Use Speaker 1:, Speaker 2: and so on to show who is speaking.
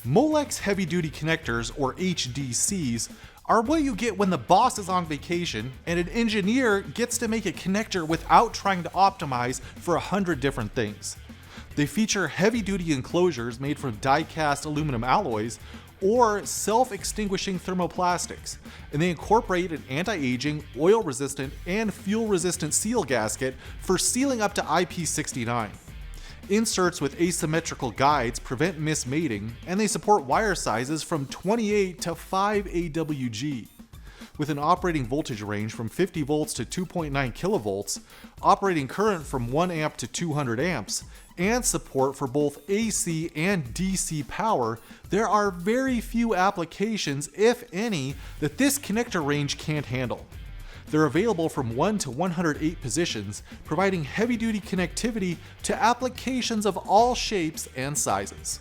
Speaker 1: Molex Heavy Duty Connectors, or HDCs, are what you get when the boss is on vacation and an engineer gets to make a connector without trying to optimize for 100 different things. They feature heavy-duty enclosures made from die-cast aluminum alloys or self-extinguishing thermoplastics, and they incorporate an anti-aging, oil-resistant, and fuel-resistant seal gasket for sealing up to IP69. Inserts with asymmetrical guides prevent mismating, and they support wire sizes from 28 to 5 AWG. With an operating voltage range from 50 volts to 2.9 kilovolts, operating current from 1 amp to 200 amps, and support for both AC and DC power, there are very few applications, if any, that this connector range can't handle. They're available from 1 to 108 positions, providing heavy-duty connectivity to applications of all shapes and sizes.